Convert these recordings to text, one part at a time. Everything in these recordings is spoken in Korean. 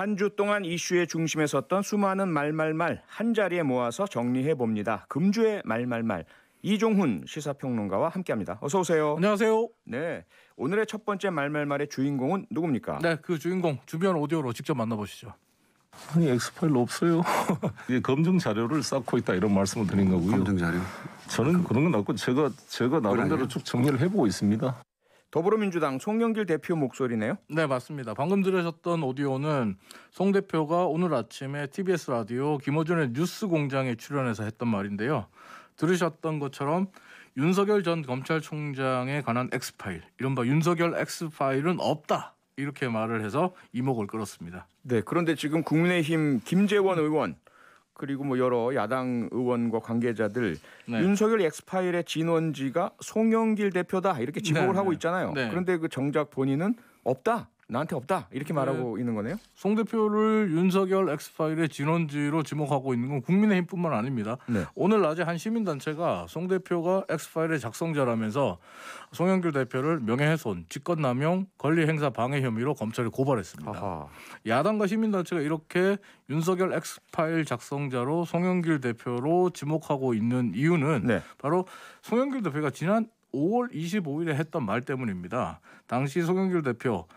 한 주 동안 이슈의 중심에 섰던 수많은 말말말 한자리에 모아서 정리해봅니다. 금주의 말말말. 이종훈 시사평론가와 함께합니다. 어서 오세요. 안녕하세요. 네, 오늘의 첫 번째 말말말의 주인공은 누굽니까? 네, 그 주인공 주변 오디오로 직접 만나보시죠. 아니 엑스파일 없어요. 검증 자료를 쌓고 있다 이런 말씀을 드린 거고요. 검증 자료? 저는 그런 건 없고 제가 나름대로 쭉 정리를 해보고 있습니다. 더불어민주당 송영길 대표 목소리네요. 네, 맞습니다. 방금 들으셨던 오디오는 송 대표가 오늘 아침에 TBS 라디오 김어준의 뉴스공장에 출연해서 했던 말인데요. 들으셨던 것처럼 윤석열 전 검찰총장에 관한 엑스파일, 이른바 윤석열 엑스파일은 없다. 이렇게 말을 해서 이목을 끌었습니다. 네, 그런데 지금 국민의힘 김재원 의원 그리고 뭐 여러 야당 의원과 관계자들 네. 윤석열 엑스파일의 진원지가 송영길 대표다 이렇게 지목을 네, 하고 네. 있잖아요. 네. 그런데 그 정작 본인은 없다. 나한테 없다. 이렇게 말하고 있는 거네요. 송 대표를 윤석열 엑스파일의 진원지로 지목하고 있는 건 국민의힘뿐만 아닙니다. 네. 오늘 낮에 한 시민단체가 송 대표가 엑스파일의 작성자라면서 송영길 대표를 명예훼손, 직권남용, 권리행사 방해 혐의로 검찰에 고발했습니다. 아하. 야당과 시민단체가 이렇게 윤석열 엑스파일 작성자로 송영길 대표로 지목하고 있는 이유는 네. 바로 송영길 대표가 지난 5월 25일에 했던 말 때문입니다. 당시 송영길 대표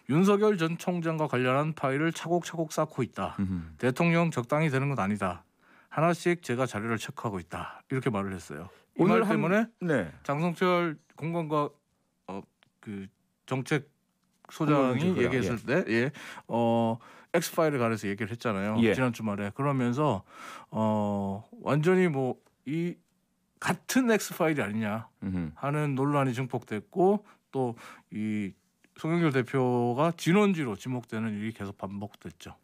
윤석열 전 총장과 관련한 파일을 차곡차곡 쌓고 있다. 대통령 적당히 되는 건 아니다. 하나씩 제가 자료를 체크하고 있다. 이렇게 말을 했어요. 이 말 때문에 네. 장성철 공관과 그 정책 소장이 얘기했을 때 엑스파일에 관해서 얘기를 했잖아요. 예. 지난 주말에. 그러면서 완전히 뭐 이 같은 엑스파일이 아니냐 하는 논란이 증폭됐고 또 이 송영길 대표가 진원지로 지목되는 일이 계속 반복됐죠.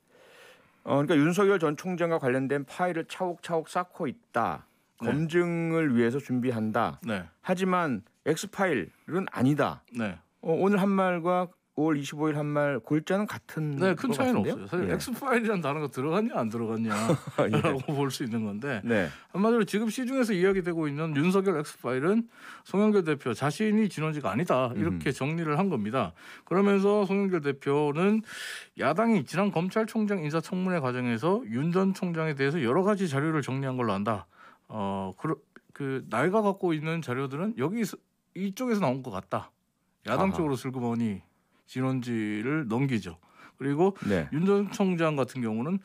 그러니까 윤석열 전 총장과 관련된 파일을 차곡차곡 쌓고 있다. 네. 검증을 위해서 준비한다. 네. 하지만 엑스파일은 아니다. 네. 오늘 한 말과 5월 25일 한 말 골자는 같은 네, 큰 것 차이는 같은데요? 없어요. 사실 예. 엑스파일이라는 단어가 들어갔냐 안 들어갔냐라고 볼 수 있는 건데 네. 한마디로 지금 시중에서 이야기되고 있는 윤석열 엑스파일은 송영길 대표 자신이 진원지가 아니다 이렇게 정리를 한 겁니다. 그러면서 송영길 대표는 야당이 지난 검찰총장 인사청문회 과정에서 윤 전 총장에 대해서 여러 가지 자료를 정리한 걸로 안다. 그 나이가 갖고 있는 자료들은 여기 이쪽에서 나온 것 같다. 야당 쪽으로 슬그머니 진원지를 넘기죠. 그리고 네. 윤 전 총장 같은 경우는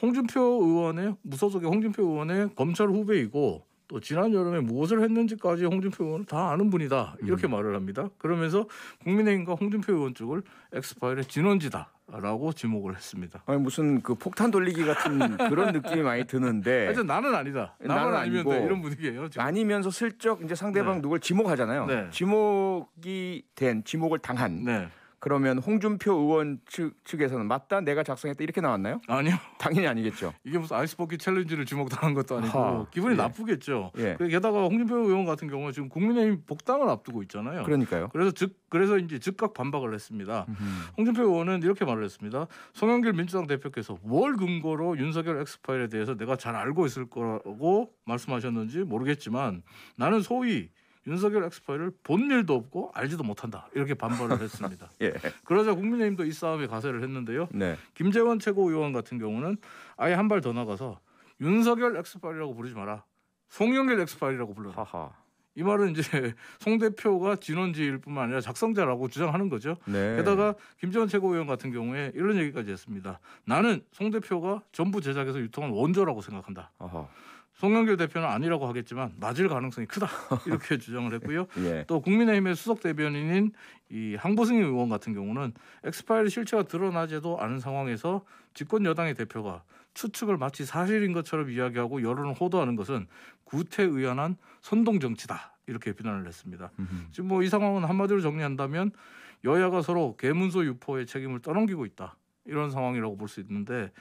홍준표 의원의 무소속의 홍준표 의원의 검찰 후배이고 또 지난 여름에 무엇을 했는지까지 홍준표 의원은 다 아는 분이다. 이렇게 말을 합니다. 그러면서 국민의힘과 홍준표 의원 쪽을 엑스파일의 진원지다라고 지목을 했습니다. 아니 무슨 그 폭탄 돌리기 같은 그런 느낌이 많이 드는데. 하여튼 나는 아니다. 나만 아니면 돼. 이런 분위기예요. 지금. 아니면서 슬쩍 이제 상대방 네. 누굴 지목하잖아요. 네. 지목을 당한. 네. 그러면 홍준표 의원 측에서는 맞다 내가 작성했다 이렇게 나왔나요? 아니요. 당연히 아니겠죠. 이게 무슨 아이스버킷 챌린지를 지목당한 것도 아니고 아하, 기분이 예. 나쁘겠죠. 예. 게다가 홍준표 의원 같은 경우는 지금 국민의힘 복당을 앞두고 있잖아요. 그러니까요. 그래서 이제 즉각 반박을 했습니다. 홍준표 의원은 이렇게 말을 했습니다. 송영길 민주당 대표께서 뭘 근거로 윤석열 엑스파일에 대해서 내가 잘 알고 있을 거라고 말씀하셨는지 모르겠지만 나는 소위 윤석열 엑스파일을 본 일도 없고 알지도 못한다. 이렇게 반발을 했습니다. 예. 그러자 국민의힘도 이 싸움에 가세를 했는데요. 네. 김재원 최고위원 같은 경우는 아예 한 발 더 나가서 윤석열 엑스파일이라고 부르지 마라. 송영길 엑스파일이라고 불러라. 하하. 이 말은 이제 송 대표가 진원지일 뿐만 아니라 작성자라고 주장하는 거죠. 네. 게다가 김재원 최고위원 같은 경우에 이런 얘기까지 했습니다. 나는 송 대표가 전부 제작에서 유통한 원조라고 생각한다. 아하. 송영길 대표는 아니라고 하겠지만 맞을 가능성이 크다 이렇게 주장을 했고요. 예. 또 국민의힘의 수석 대변인인 이 항보승 의원 같은 경우는 엑스파일 실체가 드러나지도 않은 상황에서 집권 여당의 대표가 추측을 마치 사실인 것처럼 이야기하고 여론을 호도하는 것은 구태의연한 선동 정치다 이렇게 비난을 했습니다. 지금 뭐 이 상황은 한마디로 정리한다면 여야가 서로 계문서 유포의 책임을 떠넘기고 있다. 이런 상황이라고 볼 수 있는데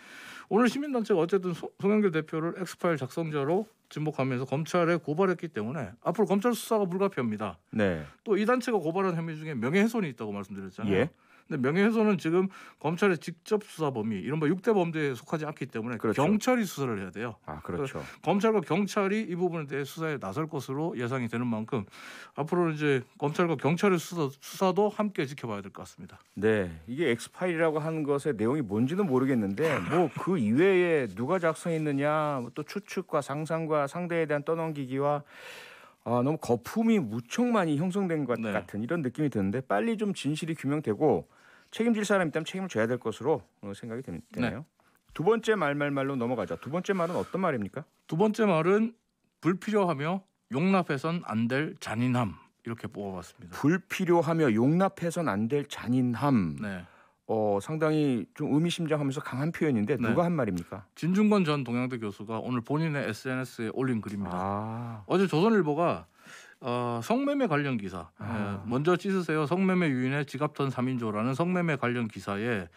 오늘 시민단체가 어쨌든 송영길 대표를 엑스파일 작성자로 지목하면서 검찰에 고발했기 때문에 앞으로 검찰 수사가 불가피합니다. 네. 또 이 단체가 고발한 혐의 중에 명예훼손이 있다고 말씀드렸잖아요. 예. 근데 명예훼손은 지금 검찰의 직접 수사 범위, 이른바 6대 범죄에 속하지 않기 때문에 그렇죠. 경찰이 수사를 해야 돼요. 아, 그렇죠. 검찰과 경찰이 이 부분에 대해 수사에 나설 것으로 예상이 되는 만큼 앞으로는 이제 검찰과 경찰의 수사도 함께 지켜봐야 될 것 같습니다. 네, 이게 엑스파일이라고 하는 것의 내용이 뭔지는 모르겠는데 뭐 그 이외에 누가 작성했느냐, 또 추측과 상상과 상대에 대한 떠넘기기와 너무 거품이 무척 많이 형성된 것 네. 같은 이런 느낌이 드는데 빨리 좀 진실이 규명되고 책임질 사람이 있다면 책임을 져야 될 것으로 생각이 되네요. 네. 두 번째 말로 넘어가죠. 두 번째 말은 어떤 말입니까? 두 번째 말은 불필요하며 용납해선 안 될 잔인함, 이렇게 뽑아봤습니다. 불필요하며 용납해선 안 될 잔인함. 네. 상당히 좀 의미심장하면서 강한 표현인데 네. 누가 한 말입니까? 진중권 전 동양대 교수가 오늘 본인의 SNS에 올린 글입니다. 아, 어제 조선일보가 성매매 관련 기사, 먼저 찢으세요. 성매매 유인의 지갑턴 3인조라는 성매매 관련 기사에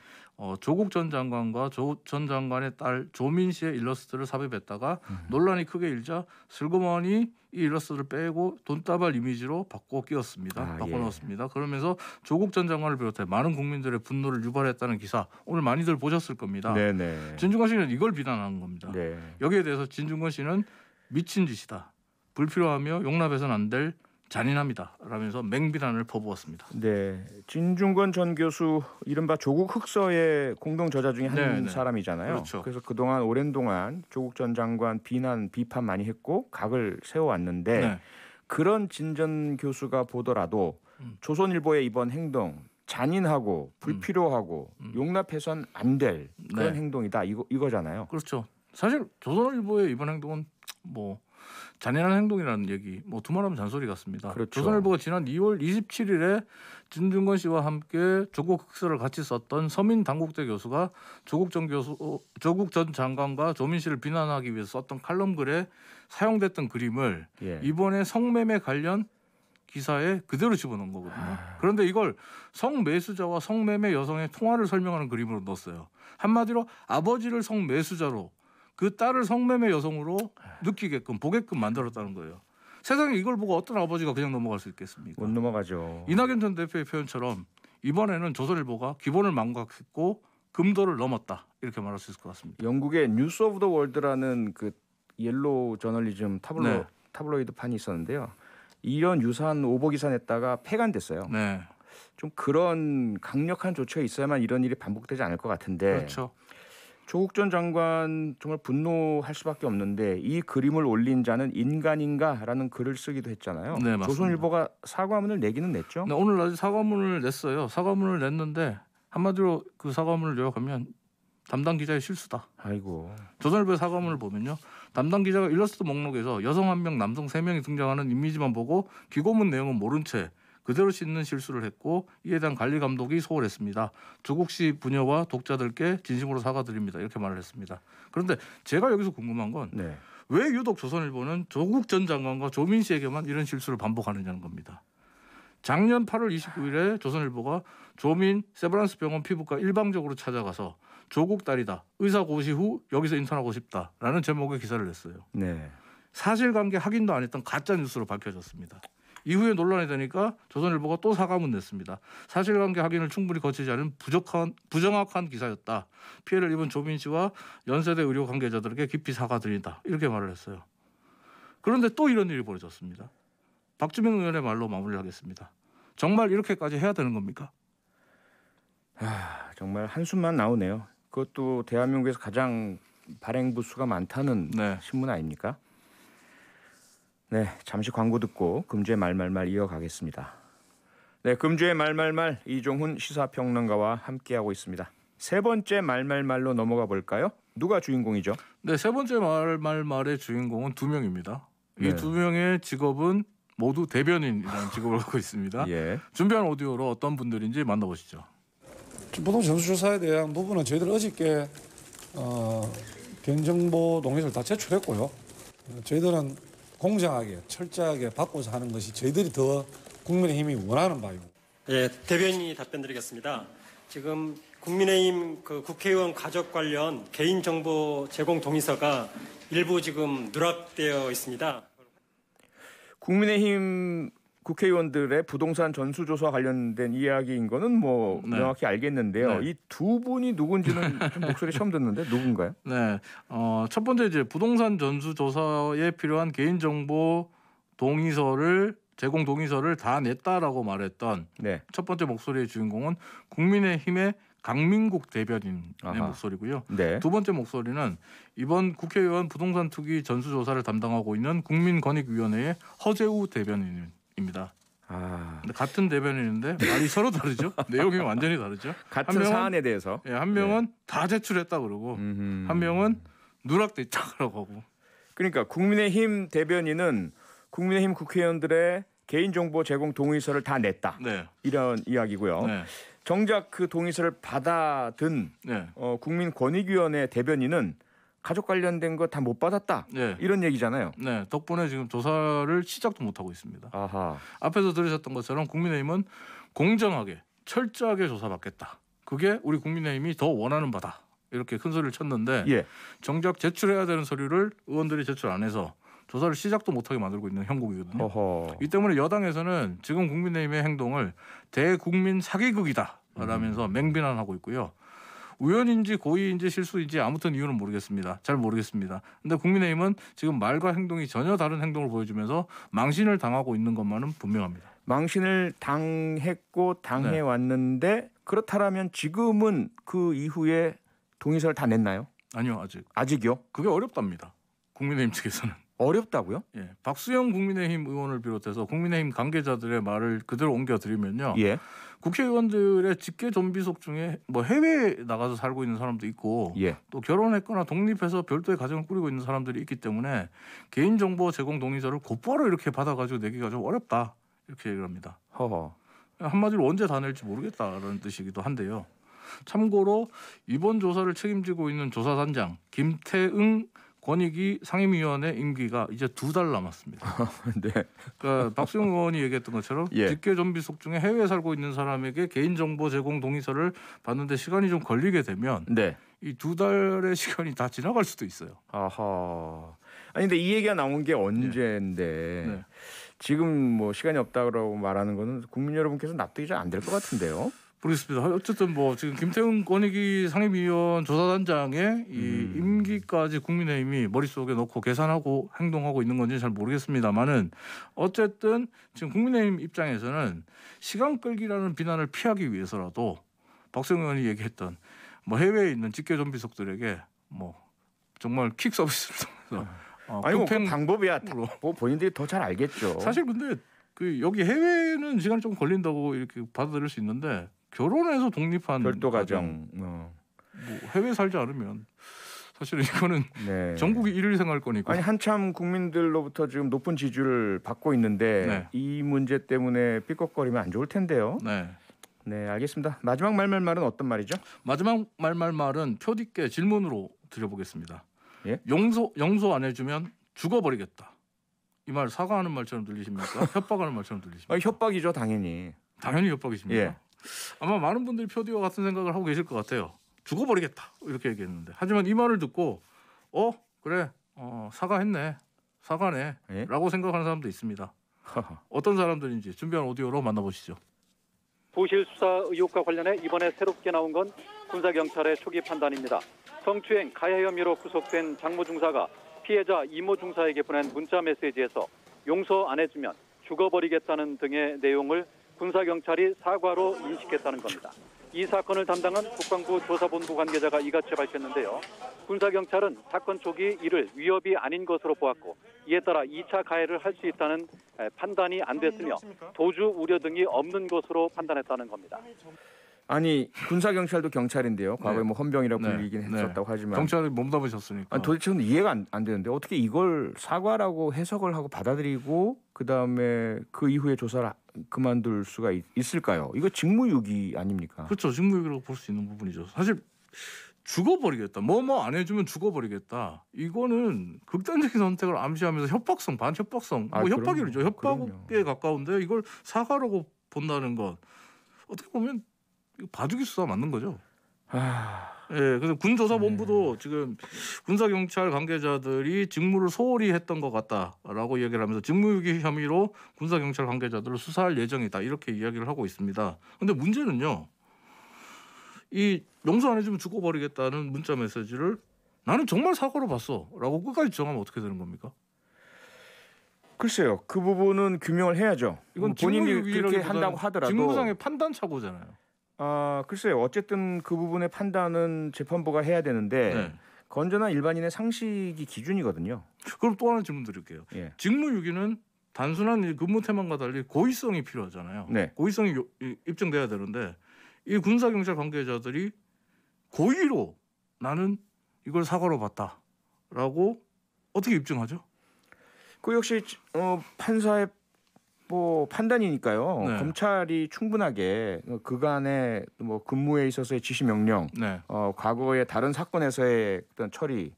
조국 전 장관과 조 전 장관의 딸 조민 씨의 일러스트를 삽입했다가 논란이 크게 일자 슬그머니 이 일러스트를 빼고 돈다발 이미지로 바꿔 끼웠습니다. 바꿔 넣었습니다. 그러면서 조국 전 장관을 비롯해 많은 국민들의 분노를 유발했다는 기사, 오늘 많이들 보셨을 겁니다. 네네. 진중권 씨는 이걸 비난한 겁니다. 네. 여기에 대해서 진중권 씨는 미친 짓이다, 불필요하며 용납해서는 안 될 잔인합니다 라면서 맹비난을 퍼부었습니다. 네, 진중권 전 교수 이른바 조국 흑서의 공동 저자 중에 한 네. 사람이잖아요. 그렇죠. 그래서 그동안 오랜 동안 조국 전 장관 비판 많이 했고 각을 세워왔는데 네. 그런 진 전 교수가 보더라도 조선일보의 이번 행동 잔인하고 불필요하고 용납해선 안 될 그런 네. 행동이다 이거잖아요. 그렇죠. 사실 조선일보의 이번 행동은 뭐 잔인한 행동이라는 얘기, 뭐 두말하면 잔소리 같습니다. 그렇죠. 조선일보가 지난 2월 27일에 진중권 씨와 함께 조국 흑서를 같이 썼던 서민 당국대 교수가 조국 전 장관과 조민 씨를 비난하기 위해서 썼던 칼럼 글에 사용됐던 그림을 이번에 성매매 관련 기사에 그대로 집어넣은 거거든요. 그런데 이걸 성매수자와 성매매 여성의 통화를 설명하는 그림으로 넣었어요. 한마디로 아버지를 성매수자로, 그 딸을 성매매 여성으로 느끼게끔 보게끔 만들었다는 거예요. 세상에 이걸 보고 어떤 아버지가 그냥 넘어갈 수 있겠습니까? 못 넘어가죠. 이낙연 전 대표의 표현처럼 이번에는 조선일보가 기본을 망각했고 금도를 넘었다, 이렇게 말할 수 있을 것 같습니다. 영국의 뉴스 오브 더 월드라는 그 옐로우 저널리즘 타블로이드 판이 있었는데요. 이런 유사한 오보 기사 냈다가 폐간됐어요. 네, 좀 그런 강력한 조치가 있어야만 이런 일이 반복되지 않을 것 같은데 그렇죠. 조국 전 장관 정말 분노할 수밖에 없는데 이 그림을 올린 자는 인간인가라는 글을 쓰기도 했잖아요. 네, 맞습니다. 조선일보가 사과문을 내기는 냈죠. 네, 오늘 낮에 사과문을 냈어요. 사과문을 냈는데 한마디로 그 사과문을 요약하면 담당 기자의 실수다. 아이고. 조선일보의 사과문을 보면요, 담당 기자가 일러스트 목록에서 여성 1명, 남성 3명이 등장하는 이미지만 보고 기고문 내용은 모른 채 그대로 씻는 실수를 했고 이에 대한 관리 감독이 소홀했습니다. 조국 씨 부녀와 독자들께 진심으로 사과드립니다, 이렇게 말을 했습니다. 그런데 제가 여기서 궁금한 건 왜 유독 조선일보는 조국 전 장관과 조민 씨에게만 이런 실수를 반복하느냐는 겁니다. 작년 8월 29일에 조선일보가 조민 세브란스 병원 피부과 일방적으로 찾아가서 조국 딸이다, 의사 고시 후 여기서 인턴하고 싶다라는 제목의 기사를 냈어요. 네. 사실관계 확인도 안 했던 가짜 뉴스로 밝혀졌습니다. 이후에 논란이 되니까 조선일보가 또 사과문 냈습니다. 사실관계 확인을 충분히 거치지 않은 부정확한 기사였다. 피해를 입은 조민 씨와 연세대 의료 관계자들에게 깊이 사과드린다, 이렇게 말을 했어요. 그런데 또 이런 일이 벌어졌습니다. 박주민 의원의 말로 마무리하겠습니다. 정말 이렇게까지 해야 되는 겁니까? 정말 한숨만 나오네요. 그것도 대한민국에서 가장 발행 부수가 많다는 신문 아닙니까? 네, 잠시 광고 듣고 금주의 말말말 이어가겠습니다. 네, 금주의 말말말 이종훈 시사평론가와 함께하고 있습니다. 세 번째 말말말로 넘어가 볼까요? 누가 주인공이죠? 네, 세 번째 말말말의 주인공은 2명입니다. 이 2명의 직업은 모두 대변인이라는 직업을 갖고 있습니다. 준비한 오디오로 어떤 분들인지 만나보시죠. 보통 전수조사에 대한 부분은 저희들 어저께 개인정보 동의서를 다 제출했고요. 저희들은 공정하게 철저하게 바꿔서 하는 것이 저희들이 더 국민의힘이 원하는 바이고. 네, 대변인이 답변드리겠습니다. 지금 국민의힘 국회의원 가족 관련 개인정보 제공 동의서가 일부 지금 누락되어 있습니다. 국민의힘 국회의원들의 부동산 전수조사 관련된 이야기인 거는 뭐 네. 명확히 알겠는데요. 네. 이 두 분이 누군지는 좀 목소리 처음 듣는데 누군가요? 네, 첫 번째 이제 부동산 전수조사에 필요한 개인정보 제공 동의서를 다 냈다라고 말했던 네. 첫 번째 목소리의 주인공은 국민의힘의 강민국 대변인의 아하. 목소리고요. 네. 두 번째 목소리는 이번 국회의원 부동산 투기 전수조사를 담당하고 있는 국민권익위원회의 허재우 대변인입니다. 아, 근데 같은 대변인인데 말이 서로 다르죠. 내용이 완전히 다르죠. 같은 한 명은- 사안에 대해서. 예, 한 명은 다 제출했다 그러고 음흠. 한 명은 누락돼 있다 그러고 하고. 그러니까 국민의힘 대변인은 국민의힘 국회의원들의 개인정보 제공 동의서를 다 냈다. 네, 이런 이야기고요. 네, 정작 그 동의서를 받아든 네, 국민권익위원회 대변인은 가족 관련된 거 다 못 받았다. 네. 이런 얘기잖아요. 네, 덕분에 지금 조사를 시작도 못 하고 있습니다. 아하. 앞에서 들으셨던 것처럼 국민의힘은 공정하게 철저하게 조사받겠다. 그게 우리 국민의힘이 더 원하는 바다. 이렇게 큰 소리를 쳤는데 예. 정작 제출해야 되는 서류를 의원들이 제출 안 해서 조사를 시작도 못하게 만들고 있는 형국이거든요. 허허. 이 때문에 여당에서는 지금 국민의힘의 행동을 대국민 사기극이다라면서 맹비난하고 있고요. 우연인지 고의인지 실수인지 아무튼 이유는 모르겠습니다. 잘 모르겠습니다. 근데 국민의힘은 지금 말과 행동이 전혀 다른 행동을 보여주면서 망신을 당하고 있는 것만은 분명합니다. 망신을 당했고 당해왔는데 그렇다라면 지금은 그 이후에 동의서를 다 냈나요? 아니요, 아직. 아직이요? 그게 어렵답니다. 국민의힘 측에서는. 어렵다고요? 예, 박수영 국민의힘 의원을 비롯해서 국민의힘 관계자들의 말을 그대로 옮겨드리면요. 예. 국회의원들의 직계 좀비속 중에 뭐 해외에 나가서 살고 있는 사람도 있고 예. 또 결혼했거나 독립해서 별도의 가정을 꾸리고 있는 사람들이 있기 때문에 개인정보 제공 동의서를 곧바로 이렇게 받아가지고 내기가 좀 어렵다. 이렇게 얘기를 합니다. 허허. 한마디로 언제 다 낼지 모르겠다라는 뜻이기도 한데요. 참고로 이번 조사를 책임지고 있는 조사단장 김태응 권익위 상임위원회 임기가 이제 2달 남았습니다. 네. 그러니까 박수영 의원이 얘기했던 것처럼 예. 직계 좀비속 중에 해외에 살고 있는 사람에게 개인정보 제공 동의서를 받는데 시간이 좀 걸리게 되면 네. 이 2달의 시간이 다 지나갈 수도 있어요. 아하. 아니 근데 이 얘기가 나온 게 언제인데 네. 지금 뭐 시간이 없다고 말하는 거는 국민 여러분께서 납득이 잘 안 될 것 같은데요. 모르겠습니다. 어쨌든 뭐 지금 김태훈 권익위 상임위원 조사단장의 이 임기까지 국민의힘이 머릿속에 넣고 계산하고 행동하고 있는 건지 잘 모르겠습니다만은 어쨌든 지금 국민의힘 입장에서는 시간 끌기라는 비난을 피하기 위해서라도 박수영 의원이 얘기했던 뭐 해외에 있는 직계 좀비속들에게 뭐 정말 킥 서비스를 통해서 아니 뭐 그 급행 방법이야. 으로. 뭐 본인들이 더 잘 알겠죠. 사실 근데 그 여기 해외는 시간이 좀 걸린다고 이렇게 받아들일 수 있는데 결혼해서 독립한 별도 가정. 뭐 해외 살지 않으면 사실은 이거는 네. 전국이 일일 생활권이고 아니 한참 국민들로부터 지금 높은 지지를 받고 있는데 네. 이 문제 때문에 삐걱거리면 안 좋을 텐데요. 네. 네, 알겠습니다. 마지막 말은 어떤 말이죠? 마지막 말은 표디께 질문으로 드려보겠습니다. 예? 용서 안 해주면 죽어버리겠다. 이 말 사과하는 말처럼 들리십니까? 협박하는 말처럼 들리십니까? 협박이죠, 당연히. 당연히 협박이십니다. 예. 아마 많은 분들이 표디와 같은 생각을 하고 계실 것 같아요. 죽어버리겠다 이렇게 얘기했는데 하지만 이 말을 듣고 그래 사과했네 사과네 예? 라고 생각하는 사람도 있습니다. 어떤 사람들인지 준비한 오디오로 만나보시죠. 부실 수사 의혹과 관련해 이번에 새롭게 나온 건 군사경찰의 초기 판단입니다. 성추행 가해 혐의로 구속된 장모 중사가 피해자 이모 중사에게 보낸 문자 메시지에서 용서 안 해주면 죽어버리겠다는 등의 내용을 군사경찰이 사과로 인식했다는 겁니다. 이 사건을 담당한 국방부 조사본부 관계자가 이같이 밝혔는데요. 군사경찰은 사건 초기 이를 위협이 아닌 것으로 보았고 이에 따라 2차 가해를 할 수 있다는 판단이 안 됐으며 도주 우려 등이 없는 것으로 판단했다는 겁니다. 아니 군사 경찰도 경찰인데요. 과거에 네. 뭐 헌병이라고 네. 불리긴 네. 했었다고 하지만 경찰이 몸담으셨으니까. 아니, 도대체 이해가 안 되는데 어떻게 이걸 사과라고 해석을 하고 받아들이고 그 다음에 그 이후에 조사를 그만둘 수가 있을까요? 이거 직무유기 아닙니까? 그렇죠. 직무유기라고 볼 수 있는 부분이죠. 사실 죽어버리겠다. 뭐 안 해주면 죽어버리겠다. 이거는 극단적인 선택을 암시하면서 협박성, 반협박성, 뭐 협박이죠. 협박에 가까운데 이걸 사과라고 본다는 건 어떻게 보면 이거 봐주기 수사 맞는 거죠. 예, 그래서 군조사본부도 지금 군사경찰 관계자들이 직무를 소홀히 했던 것 같다라고 이야기를 하면서 직무유기 혐의로 군사경찰 관계자들을 수사할 예정이다 이렇게 이야기를 하고 있습니다. 근데 문제는요. 이 용서 안 해주면 죽어버리겠다는 문자 메시지를 나는 정말 사고로 봤어라고 끝까지 주장하면 어떻게 되는 겁니까? 글쎄요. 그 부분은 규명을 해야죠. 이건 본인이 그렇게 한다고 하더라도 직무상의 판단 착오잖아요. 글쎄요. 어쨌든 그 부분의 판단은 재판부가 해야 되는데 네. 건전한 일반인의 상식이 기준이거든요. 그럼 또 하나 질문 드릴게요. 예. 직무유기는 단순한 근무 태만과 달리 고의성이 필요하잖아요. 네. 고의성이 입증돼야 되는데 이 군사경찰 관계자들이 고의로 나는 이걸 사고로 봤다라고 어떻게 입증하죠? 그 역시 판사의 뭐 판단이니까요. 네. 검찰이 충분하게 그간의 뭐 근무에 있어서의 지시 명령, 네. 과거의 다른 사건에서의 어떤 처리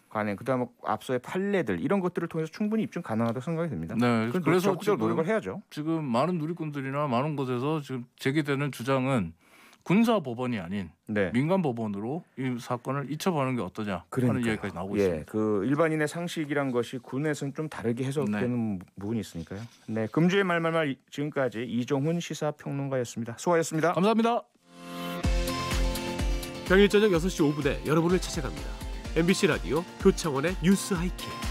관행, 그다음에 앞서의 판례들 이런 것들을 통해서 충분히 입증 가능하다고 생각이 됩니다. 네. 그래서 적극적으로 노력을 해야죠. 지금 많은 누리꾼들이나 많은 곳에서 지금 제기되는 주장은 군사 법원이 아닌 네. 민간 법원으로 이 사건을 잊혀보는 게 어떠냐 하는 이야기까지 나오고 예, 있습니다. 그 일반인의 상식이란 것이 군에서는 좀 다르게 해석되는 부분이 있으니까요. 네, 금주의 말말말 지금까지 이종훈 시사평론가였습니다. 수고하셨습니다. 감사합니다. 평일 저녁 6시 5분에 여러분을 찾아갑니다. MBC 라디오 표창원의 뉴스 하이킥.